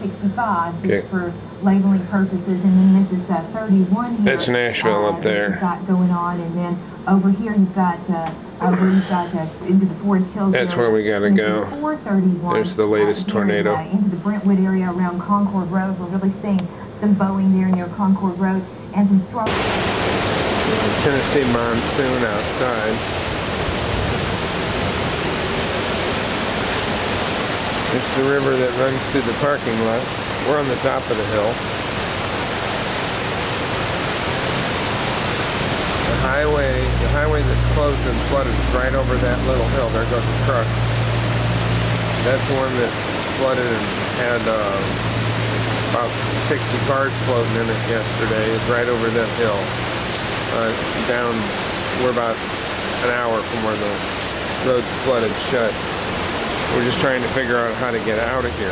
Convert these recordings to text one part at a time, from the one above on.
65 just for labeling purposes, and then this is 31 here. That's Nashville up there. You've got going on, and then over here you've got where you've got into the Forest Hills. That's where we gotta go. 431. There's the latest tornado. Into the Brentwood area around Concord Road. We're really seeing some bowing there near Concord Road and some strong. Tennessee monsoon outside. It's the river that runs through the parking lot. We're on the top of the hill. The highway that's closed and flooded is right over that little hill. There goes the truck. That's the one that flooded and had about 60 cars floating in it yesterday. It's right over that hill. Down, we're about an hour from where the road's flooded shut. We're just trying to figure out how to get out of here.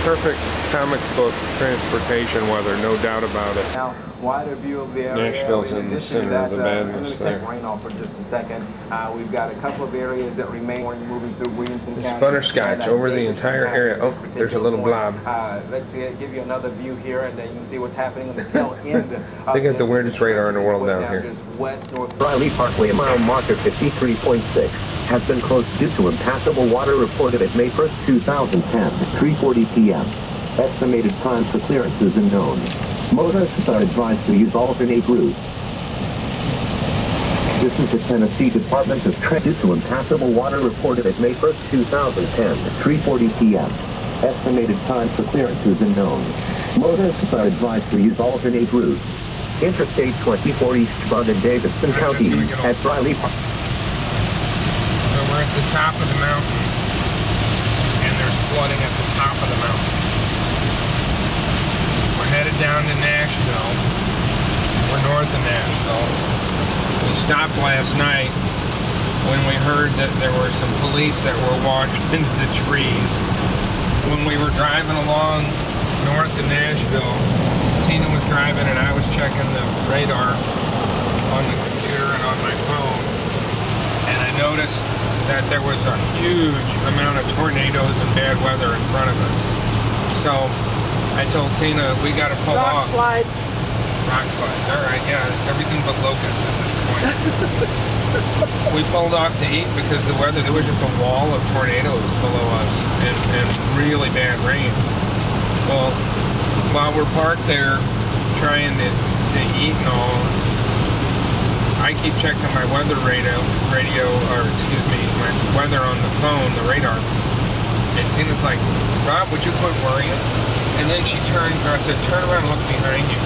Perfect comic book transportation weather, no doubt about it. Now, wider view of the area. Nashville's in the center of the badness there. Rain off for just a second. We've got a couple of areas that remain moving through Williamson County. There's butterscotch over the entire area. Oh, there's a little blob. Let's give you another view here, and then you can see what's happening on the tail end. They got the weirdest radar in the world down here. Riley Parkway, mile marker 53.6, has been closed due to impassable water reported at May 1st, 2010, 3:40 p.m. Estimated time for clearance is unknown. Motorists are advised to use alternate routes. This is the Tennessee Department of Transportation due to impassable water reported at May 1st, 2010, 3:40 p.m. Estimated time for clearance is unknown. Motorists are advised to use alternate routes. Interstate 24 eastbound in Davidson County at Riley Park. So we're at the top of the mountain, and there's flooding at the top of the mountain. We're headed down to Nashville. We're north of Nashville. We stopped last night when we heard that there were some police that were washed into the trees. When we were driving along north of Nashville, Tina was driving and I was checking the radar on the computer and on my phone, and I noticed that there was a huge amount of tornadoes and bad weather in front of us. So I told Tina, we got to pull off. Rock slides. Rock slides, all right, yeah, everything but locusts at this point. We pulled off to eat because the weather, there was just a wall of tornadoes below us and really bad rain. Well, while we're parked there trying to eat and all, I keep checking my weather radio, or excuse me, my weather on the phone, the radar. And Tina's like, Rob, would you quit worrying? And then she turns, I said, turn around and look behind you.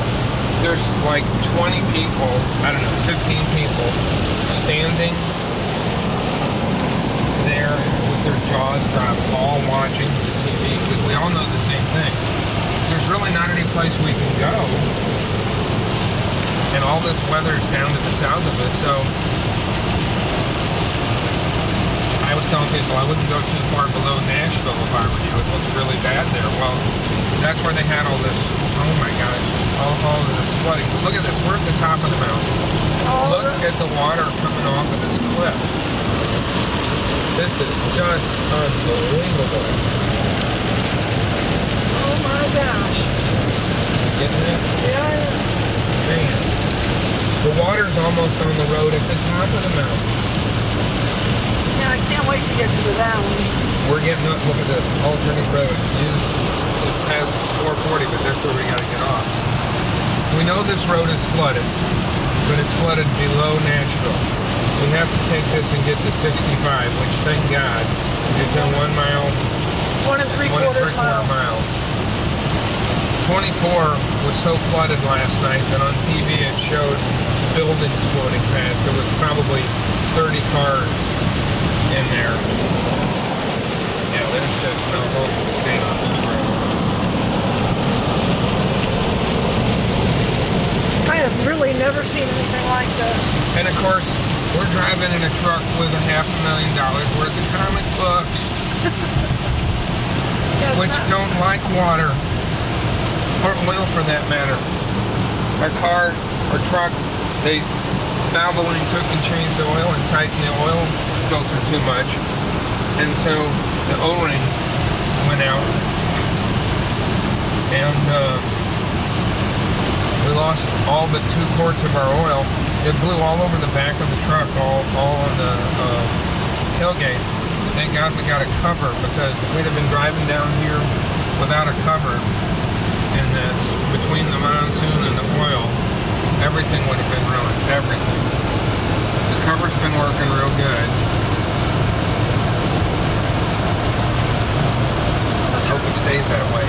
There's like 20 people, I don't know, 15 people standing there with their jaws dropped, all watching the TV, because we all know the same thing. There's really not any place we can go. And all this weather's down to the south of us, so I was telling people I wouldn't go too far below Nashville if I were you. It looks really bad there. Well, that's where they had all this, oh my gosh, all of this flooding. Look at this, we're at the top of the mountain. Look at the water coming off of this cliff. This is just unbelievable. Oh my gosh. Getting it? Yeah. Man. The water's almost on the road at the top of the mountain. Yeah, I can't wait to get to the valley. We're getting up, look at this, alternate road. It's past 440, but that's where we gotta get off. We know this road is flooded, but it's flooded below Nashville. We have to take this and get to 65, which thank God, it's a 1 mile, 1 3/4 miles. 24 was so flooded last night that on TV it showed buildings floating past. There was probably 30 cars in there. Yeah, there's just no hope of staying on this road. I have really never seen anything like this. And of course, we're driving in a truck with $500,000 worth of comic books, which don't like water. Or oil for that matter. Our car, our truck, Valvoline took and changed the oil and tightened the oil filter too much. And so the O-ring went out. And we lost all but 2 quarts of our oil. It blew all over the back of the truck, all on the tailgate. Thank God we got a cover, because if we'd have been driving down here without a cover in this, between the monsoon and the oil, everything would have been ruined, everything. The cover's been working real good. Let's hope it stays that way.